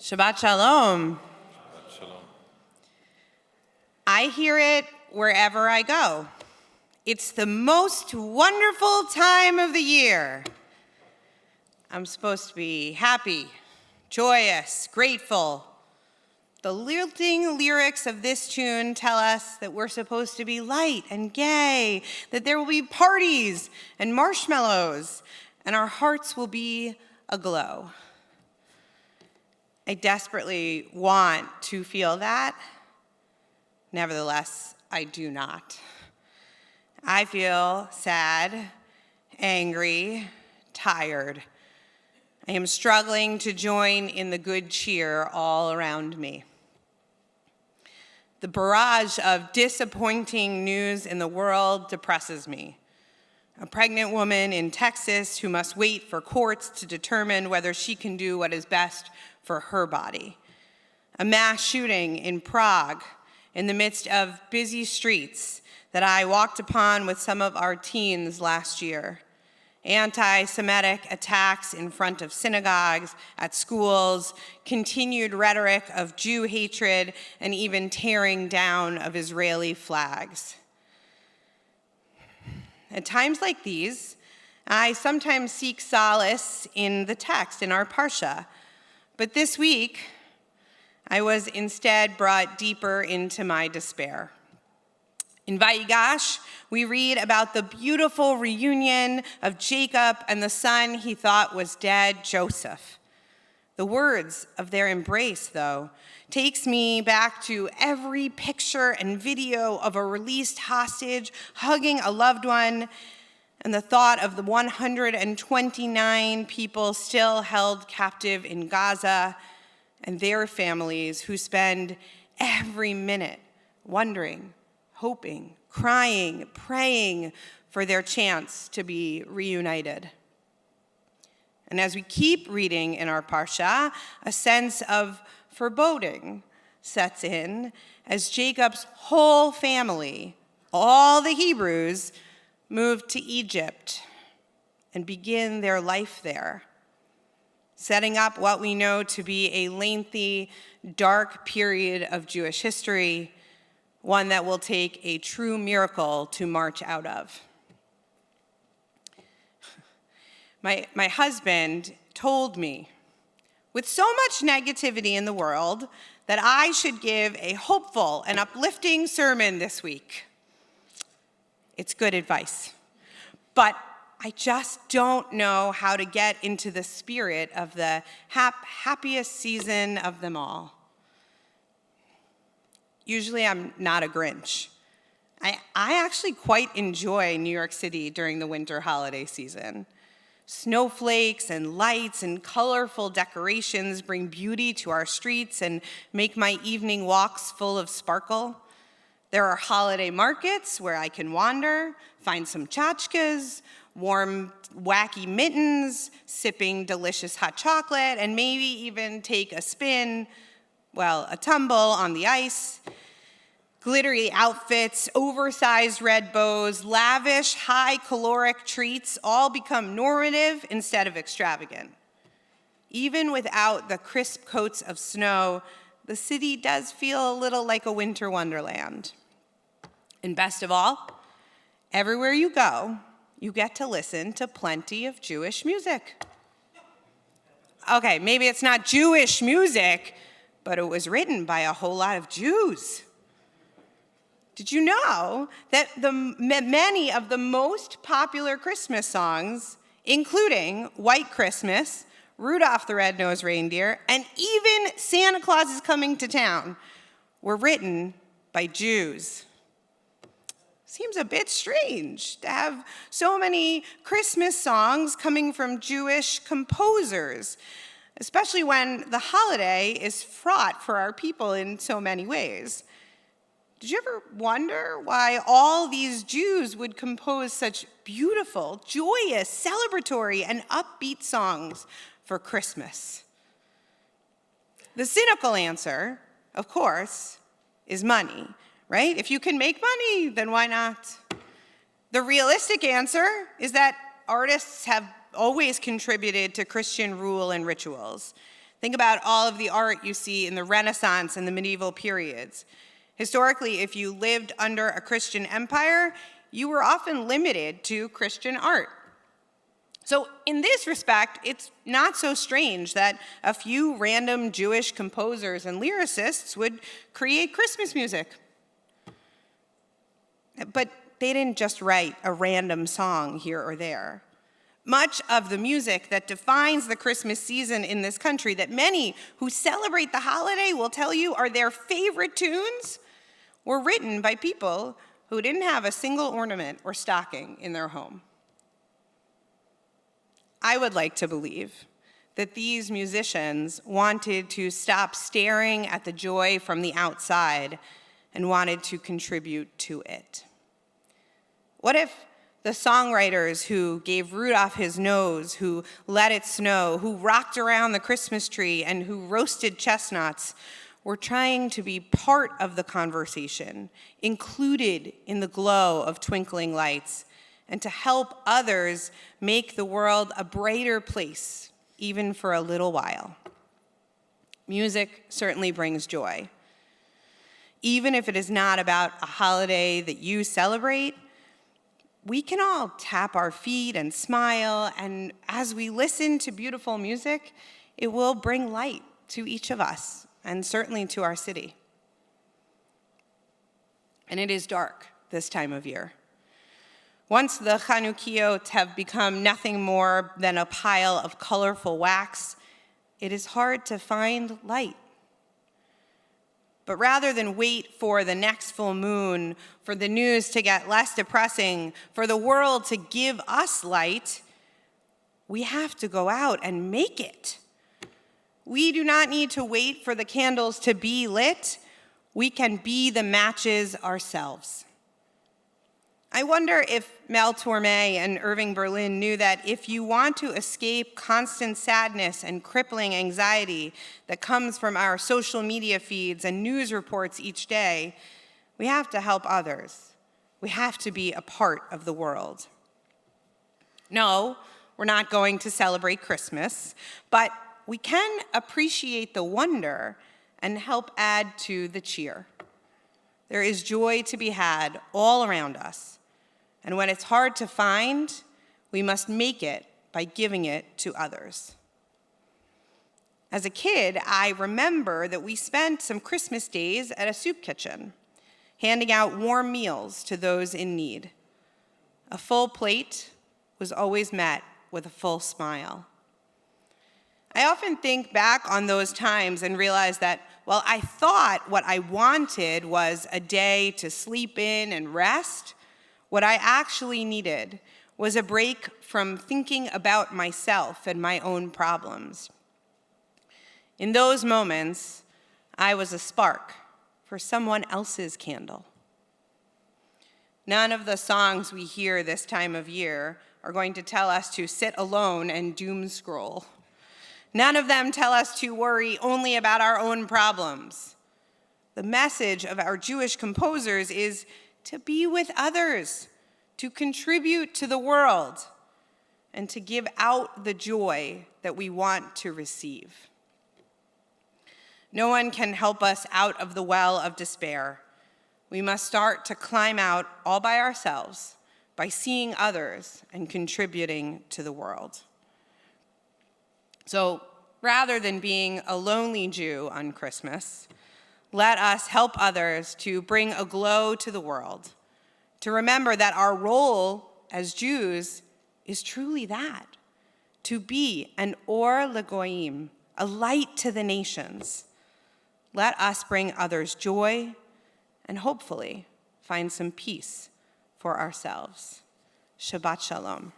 Shabbat Shalom. Shabbat Shalom. I hear it wherever I go. It's the most wonderful time of the year. I'm supposed to be happy, joyous, grateful. The lilting lyrics of this tune tell us that we're supposed to be light and gay, that there will be parties and marshmallows, and our hearts will be aglow. I desperately want to feel that. Nevertheless, I do not. I feel sad, angry, tired. I am struggling to join in the good cheer all around me. The barrage of disappointing news in the world depresses me. A pregnant woman in Texas who must wait for courts to determine whether she can do what is best for her body. A mass shooting in Prague in the midst of busy streets that I walked upon with some of our teens last year. Anti-Semitic attacks in front of synagogues, at schools, continued rhetoric of Jew hatred, and even tearing down of Israeli flags. At times like these, I sometimes seek solace in the text, in our Parsha. But this week, I was instead brought deeper into my despair. In Vayigash, we read about the beautiful reunion of Jacob and the son he thought was dead, Joseph. The words of their embrace, though, takes me back to every picture and video of a released hostage hugging a loved one, and the thought of the 129 people still held captive in Gaza and their families who spend every minute wondering, hoping, crying, praying for their chance to be reunited. And as we keep reading in our Parsha, a sense of foreboding sets in as Jacob's whole family, all the Hebrews, move to Egypt and begin their life there, setting up what we know to be a lengthy, dark period of Jewish history, one that will take a true miracle to march out of. My husband told me, with so much negativity in the world, that I should give a hopeful and uplifting sermon this week. It's good advice, but I just don't know how to get into the spirit of the happiest season of them all. Usually I'm not a Grinch. I actually quite enjoy New York City during the winter holiday season. Snowflakes and lights and colorful decorations bring beauty to our streets and make my evening walks full of sparkle. There are holiday markets where I can wander, find some tchotchkes, warm, wacky mittens, sipping delicious hot chocolate, and maybe even take a tumble on the ice. Glittery outfits, oversized red bows, lavish, high-caloric treats all become normative instead of extravagant. Even without the crisp coats of snow, the city does feel a little like a winter wonderland. And best of all, everywhere you go, you get to listen to plenty of Jewish music. Okay, maybe it's not Jewish music, but it was written by a whole lot of Jews. Did you know that many of the most popular Christmas songs, including White Christmas, Rudolph the Red-Nosed Reindeer, and even Santa Claus is Coming to Town, were written by Jews? Seems a bit strange to have so many Christmas songs coming from Jewish composers, especially when the holiday is fraught for our people in so many ways. Did you ever wonder why all these Jews would compose such beautiful, joyous, celebratory, and upbeat songs for Christmas? The cynical answer, of course, is money, right? If you can make money, then why not? The realistic answer is that artists have always contributed to Christian rule and rituals. Think about all of the art you see in the Renaissance and the medieval periods. Historically, if you lived under a Christian empire, you were often limited to Christian art. So in this respect, it's not so strange that a few random Jewish composers and lyricists would create Christmas music. But they didn't just write a random song here or there. Much of the music that defines the Christmas season in this country, that many who celebrate the holiday will tell you are their favorite tunes, were written by people who didn't have a single ornament or stocking in their home. I would like to believe that these musicians wanted to stop staring at the joy from the outside and wanted to contribute to it. What if the songwriters who gave Rudolph his nose, who let it snow, who rocked around the Christmas tree, and who roasted chestnuts were trying to be part of the conversation, included in the glow of twinkling lights, and to help others make the world a brighter place, even for a little while? Music certainly brings joy. Even if it is not about a holiday that you celebrate, we can all tap our feet and smile, and as we listen to beautiful music, it will bring light to each of us, and certainly to our city. And it is dark this time of year. Once the chanukiyot have become nothing more than a pile of colorful wax, it is hard to find light. But rather than wait for the next full moon, for the news to get less depressing, for the world to give us light, we have to go out and make it. We do not need to wait for the candles to be lit. We can be the matches ourselves. I wonder if Mel Torme and Irving Berlin knew that if you want to escape constant sadness and crippling anxiety that comes from our social media feeds and news reports each day, we have to help others. We have to be a part of the world. No, we're not going to celebrate Christmas, but we can appreciate the wonder and help add to the cheer. There is joy to be had all around us. And when it's hard to find, we must make it by giving it to others. As a kid, I remember that we spent some Christmas days at a soup kitchen, handing out warm meals to those in need. A full plate was always met with a full smile. I often think back on those times and realize that while I thought what I wanted was a day to sleep in and rest, what I actually needed was a break from thinking about myself and my own problems. In those moments, I was a spark for someone else's candle. None of the songs we hear this time of year are going to tell us to sit alone and doom scroll. None of them tell us to worry only about our own problems. The message of our Jewish composers is to be with others, to contribute to the world, and to give out the joy that we want to receive. No one can help us out of the well of despair. We must start to climb out all by ourselves by seeing others and contributing to the world. So rather than being a lonely Jew on Christmas, let us help others to bring a glow to the world, to remember that our role as Jews is truly that, to be an or legoyim, a light to the nations. Let us bring others joy and hopefully find some peace for ourselves. Shabbat Shalom.